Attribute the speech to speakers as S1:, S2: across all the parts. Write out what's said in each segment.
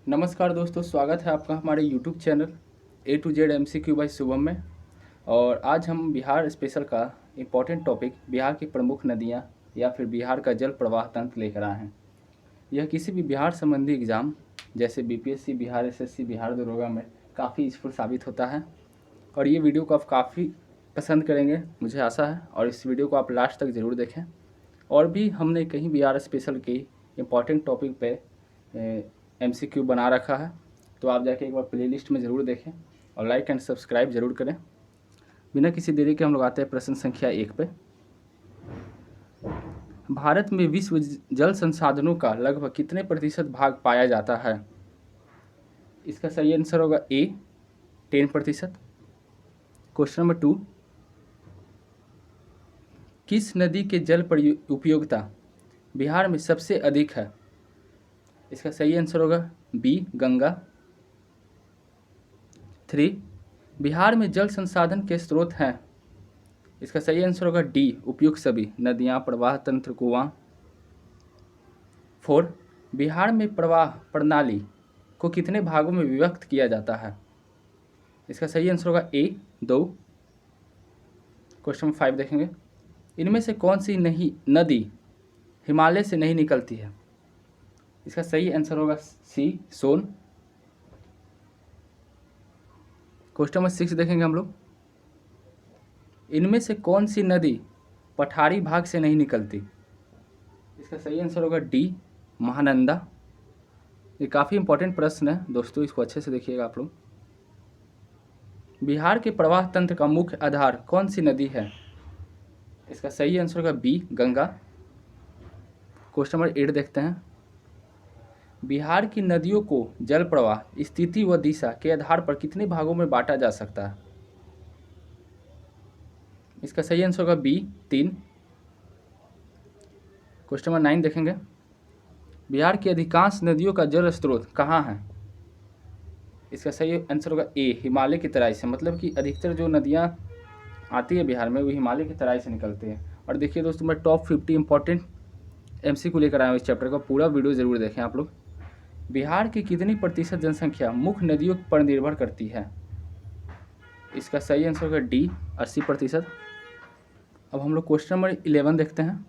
S1: नमस्कार दोस्तों, स्वागत है आपका हमारे YouTube channel A to Z MCQ by Shubham में। और आज हम बिहार स्पेशल का इम्पोर्टेंट टॉपिक बिहार की प्रमुख नदियाँ या फिर बिहार का जल प्रवाह तंत्र लेकर आए हैं। यह किसी भी बिहार संबंधी एग्ज़ाम जैसे BPSC, बिहार SSC, बिहार दरोगा में काफ़ी यूजफुल साबित होता है। और ये वीडियो को आप काफ़ी पसंद करेंगे, मुझे आशा है। और इस वीडियो को आप लास्ट तक ज़रूर देखें। और भी हमने कहीं बिहार स्पेशल की इम्पॉर्टेंट टॉपिक पे MCQ बना रखा है, तो आप जाके एक बार प्लेलिस्ट में ज़रूर देखें और लाइक एंड सब्सक्राइब ज़रूर करें। बिना किसी देरी के हम लोग आते हैं प्रश्न संख्या 1 पे। भारत में विश्व जल संसाधनों का लगभग कितने प्रतिशत भाग पाया जाता है? इसका सही आंसर होगा A 10%। क्वेश्चन नंबर 2, किस नदी के जल उपयोगिता बिहार में सबसे अधिक है? इसका सही आंसर होगा B गंगा। 3, बिहार में जल संसाधन के स्रोत हैं? इसका सही आंसर होगा D उपयुक्त सभी नदियाँ, प्रवाह तंत्र, कुआं। 4, बिहार में प्रवाह प्रणाली को कितने भागों में विभक्त किया जाता है? इसका सही आंसर होगा A 2। क्वेश्चन नंबर 5 देखेंगे, इनमें से कौन सी नहीं नदी हिमालय से नहीं निकलती है? इसका सही आंसर होगा C सोन। क्वेश्चन नंबर 6 देखेंगे हम लोग, इनमें से कौन सी नदी पठारी भाग से नहीं निकलती? इसका सही आंसर होगा D महानंदा। ये काफ़ी इंपॉर्टेंट प्रश्न है दोस्तों, इसको अच्छे से देखिएगा आप लोग। बिहार के प्रवाह तंत्र का मुख्य आधार कौन सी नदी है? इसका सही आंसर होगा B गंगा। क्वेश्चन नंबर 8 देखते हैं, बिहार की नदियों को जल प्रवाह, स्थिति व दिशा के आधार पर कितने भागों में बांटा जा सकता है? इसका सही आंसर होगा B 3। क्वेश्चन नंबर 9 देखेंगे, बिहार की अधिकांश नदियों का जल स्रोत कहाँ है? इसका सही आंसर होगा A हिमालय की तराई से। मतलब कि अधिकतर जो नदियाँ आती है बिहार में वो हिमालय की तराई से निकलती है। और देखिए दोस्तों, मैं टॉप 50 इंपॉर्टेंट MCQ लेकर आया हूँ इस चैप्टर का, पूरा वीडियो ज़रूर देखें आप लोग। बिहार की कितनी प्रतिशत जनसंख्या मुख्य नदियों पर निर्भर करती है? इसका सही आंसर होगा D 80%। अब हम लोग क्वेश्चन नंबर 11 देखते हैं,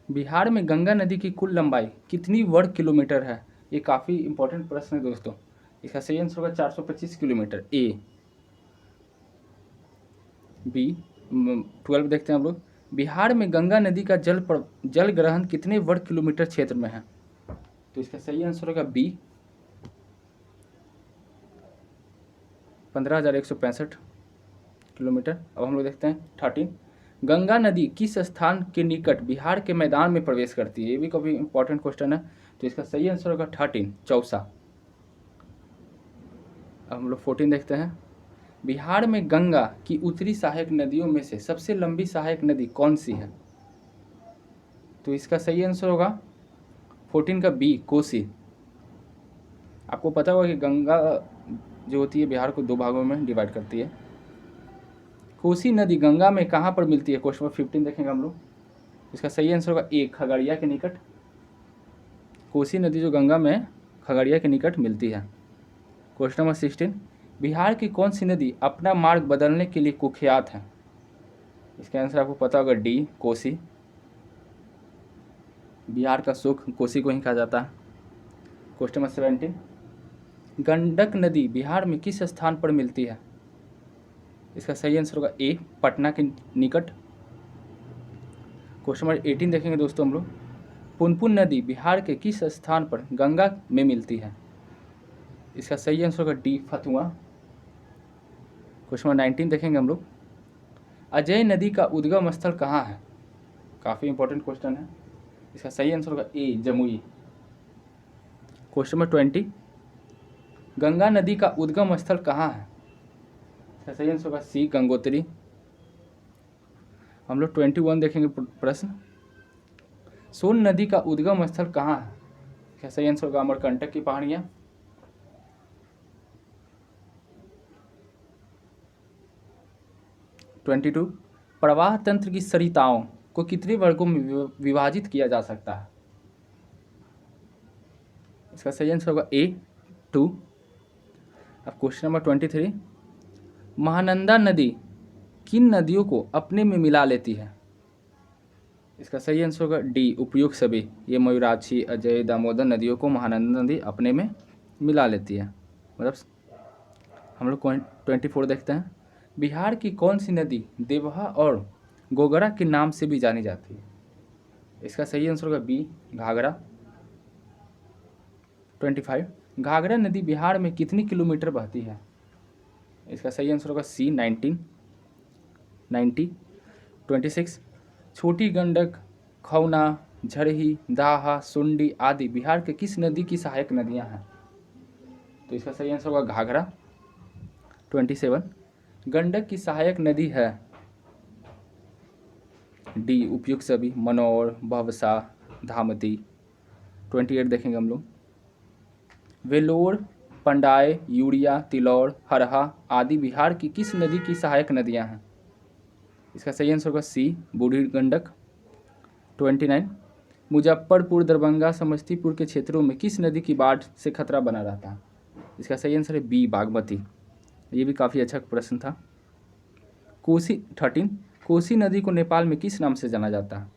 S1: बिहार में गंगा नदी की कुल लंबाई कितनी वर्ग किलोमीटर है? ये काफ़ी इंपॉर्टेंट प्रश्न है दोस्तों। इसका सही आंसर होगा 425 किलोमीटर A। B 12 देखते हैं हम लोग, बिहार में गंगा नदी का जल ग्रहण कितने वर्ग किलोमीटर क्षेत्र में है? तो इसका सही आंसर होगा B 15,165 किलोमीटर। अब हम लोग देखते हैं 13, गंगा नदी किस स्थान के निकट बिहार के मैदान में प्रवेश करती है? ये भी काफ़ी इंपॉर्टेंट क्वेश्चन है। तो इसका सही आंसर होगा 13 चौसा। अब हम लोग 14 देखते हैं, बिहार में गंगा की उत्तरी सहायक नदियों में से सबसे लंबी सहायक नदी कौन सी है? तो इसका सही आंसर होगा 14 का B कोसी। आपको पता होगा कि गंगा जो होती है बिहार को 2 भागों में डिवाइड करती है। कोसी नदी गंगा में कहाँ पर मिलती है? क्वेश्चन नंबर 15 देखेंगे हम लोग। इसका सही आंसर होगा A खगड़िया के निकट। कोसी नदी जो गंगा में खगड़िया के निकट मिलती है। क्वेश्चन नंबर 16, बिहार की कौन सी नदी अपना मार्ग बदलने के लिए कुख्यात है? इसका आंसर आपको पता होगा D कोसी। बिहार का सुख कोसी को ही कहा जाता है। क्वेश्चन नंबर 17, गंडक नदी बिहार में किस स्थान पर मिलती है? इसका सही आंसर होगा A पटना के निकट। क्वेश्चन नंबर 18 देखेंगे दोस्तों हम लोग, पुनपुन नदी बिहार के किस स्थान पर गंगा में मिलती है? इसका सही आंसर होगा D फतुआ। क्वेश्चन नंबर 19 देखेंगे हम लोग, अजय नदी का उद्गम स्थल कहाँ है? काफ़ी इंपॉर्टेंट क्वेश्चन है। इसका सही आंसर होगा A Jamui. Question number 20, Ganga नदी का उद्गम स्थल कहाँ है? इसका सही आंसर होगा C गंगोत्री। हम लोग 21 देखेंगे प्रश्न, सोन नदी का उद्गम स्थल कहाँ है? इसका सही आंसर होगा अमरकंटक की पहाड़ियाँ। 22, प्रवाह तंत्र की सरिताओं को कितने वर्गों में विभाजित किया जा सकता है? इसका सही आंसर होगा A2। अब क्वेश्चन नंबर 23, महानंदा नदी किन नदियों को अपने में मिला लेती है? इसका सही आंसर होगा डी, उपयुक्त सभी। ये मयूराक्षी, अजय, दामोदर नदियों को महानंदा नदी अपने में मिला लेती है। मतलब हम लोग 24 देखते हैं, बिहार की कौन सी नदी देवहा और गोगरा के नाम से भी जानी जाती है? इसका सही आंसर होगा बी, घाघरा। 25, घाघरा नदी बिहार में कितनी किलोमीटर बहती है? इसका सही आंसर होगा सी, 90। 26, छोटी गंडक, खौना, झरही, दाहा, सुंडी आदि बिहार के किस नदी की सहायक नदियां हैं? तो इसका सही आंसर होगा घाघरा। 27, गंडक की सहायक नदी है डी, उपयुक्त सभी, मनोर, भवसा, धामती। 28 देखेंगे हम लोग, वेलोर, पंडाय, यूरिया, तिलौर, हरहा आदि बिहार की किस नदी की सहायक नदियां हैं? इसका सही आंसर होगा सी, बूढ़ी गंडक। 29, मुजफ्फरपुर, दरभंगा, समस्तीपुर के क्षेत्रों में किस नदी की बाढ़ से खतरा बना रहता है? इसका सही आंसर है बी, बागमती। ये भी काफ़ी अच्छा प्रश्न था। 13, कोसी नदी को नेपाल में किस नाम से जाना जाता है?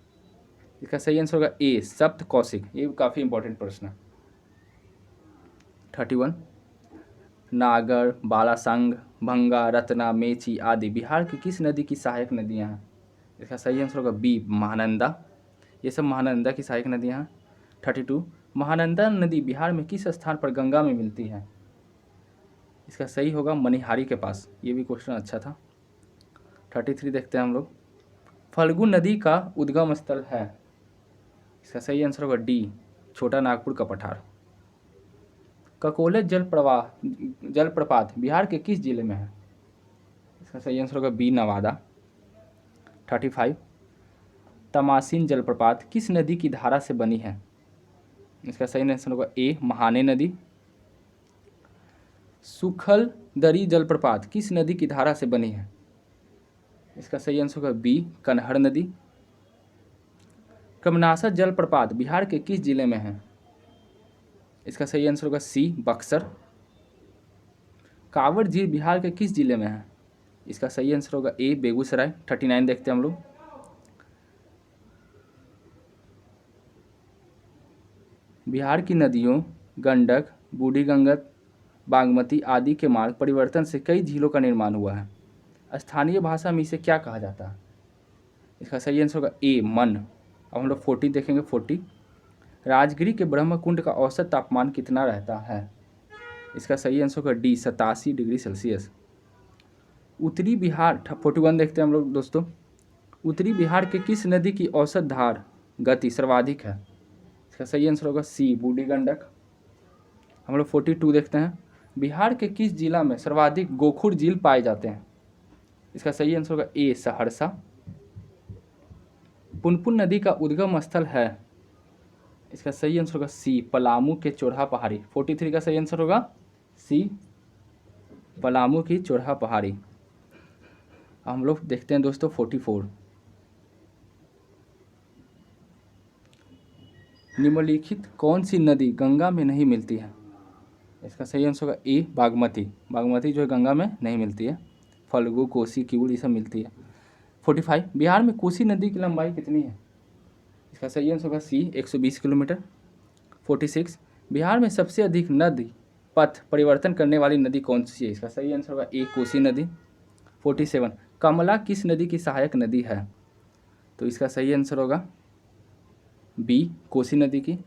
S1: इसका सही आंसर होगा ए, सप्त कौशिक। ये भी काफ़ी इंपॉर्टेंट प्रश्न है। 31, नागर, बालासंग, भंगा, रत्ना, मेची आदि बिहार की किस नदी की सहायक नदियां हैं? इसका सही आंसर होगा बी, महानंदा। ये सब महानंदा की सहायक नदियां हैं। 32, महानंदा नदी बिहार में किस स्थान पर गंगा में मिलती है? इसका सही होगा मनिहारी के पास। ये भी क्वेश्चन अच्छा था। 33 देखते हैं हम लोग, फल्गु नदी का उद्गम स्थल है? इसका सही आंसर होगा डी, छोटा नागपुर का पठार। ककोले जलप्रपात बिहार के किस जिले में है? इसका सही आंसर होगा बी, नवादा। 35, तमासीन जलप्रपात किस नदी की धारा से बनी है? इसका सही आंसर होगा ए, महाने नदी। सुखल दरी जलप्रपात किस नदी की धारा से बनी है? इसका सही आंसर होगा बी, कन्हड़ नदी। कमनासा जलप्रपात बिहार के किस जिले में है? इसका सही आंसर होगा सी, बक्सर। कांवड़ झील बिहार के किस जिले में है? इसका सही आंसर होगा ए, बेगूसराय। 39 देखते हैं हम लोग, बिहार की नदियों गंडक, बूढ़ी गंगक, बागमती आदि के मार्ग परिवर्तन से कई झीलों का निर्माण हुआ है। स्थानीय भाषा में इसे क्या कहा जाता है? इसका सही आंसर होगा ए, मन। अब हम लोग 40 देखेंगे। 40, राजगिरी के ब्रह्मकुंड का औसत तापमान कितना रहता है? इसका सही आंसर होगा डी, 87 डिग्री सेल्सियस। उत्तरी बिहार 41 देखते हैं हम लोग दोस्तों, उत्तरी बिहार के किस नदी की औसत धार गति सर्वाधिक है? इसका सही आंसर होगा सी, बूढ़ी गंडक। हम लोग 42 देखते हैं, बिहार के किस जिला में सर्वाधिक गोखुर झील पाए जाते हैं? इसका सही आंसर होगा ए, सहरसा। पुनपुन नदी का उद्गम स्थल है? इसका सही आंसर होगा सी, पलामू के चोरहा पहाड़ी। 43 का सही आंसर होगा सी, पलामू की चोरहा पहाड़ी। हम लोग देखते हैं दोस्तों 44, निम्नलिखित कौन सी नदी गंगा में नहीं मिलती है? इसका सही आंसर होगा ए, बागमती। बागमती जो है गंगा में नहीं मिलती है, फल्गु, कोसी, किऊल ये सब मिलती है। 45, बिहार में कोसी नदी की लंबाई कितनी है? इसका सही आंसर होगा सी, 120 किलोमीटर। 46, बिहार में सबसे अधिक नदी पथ परिवर्तन करने वाली नदी कौन सी है? इसका सही आंसर होगा ए, कोसी नदी। 47, कमला किस नदी की सहायक नदी है? तो इसका सही आंसर होगा बी, कोसी नदी की।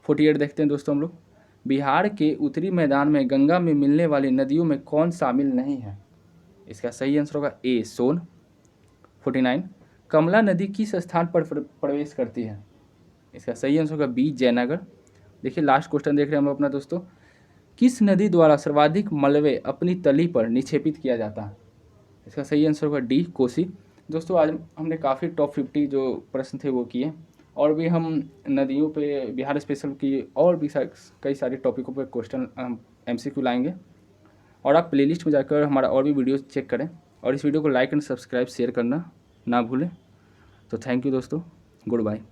S1: 48 देखते हैं दोस्तों हम लोग, बिहार के उत्तरी मैदान में गंगा में मिलने वाली नदियों में कौन शामिल नहीं है? इसका सही आंसर होगा ए, सोन। 49, कमला नदी किस स्थान पर प्रवेश करती है? इसका सही आंसर होगा बी, जयनगर। देखिए लास्ट क्वेश्चन देख रहे हैं हम अपना दोस्तों, किस नदी द्वारा सर्वाधिक मलबे अपनी तली पर निक्षेपित किया जाता है? इसका सही आंसर होगा डी, कोसी। दोस्तों आज हमने काफ़ी टॉप 50 जो प्रश्न थे वो किए, और भी हम नदियों पे बिहार स्पेशल की और भी कई सारे टॉपिकों पे क्वेश्चन MCQ लाएंगे। और आप प्लेलिस्ट में जाकर हमारा और भी वीडियो चेक करें, और इस वीडियो को लाइक एंड सब्सक्राइब शेयर करना ना भूलें। तो थैंक यू दोस्तों, गुड बाय।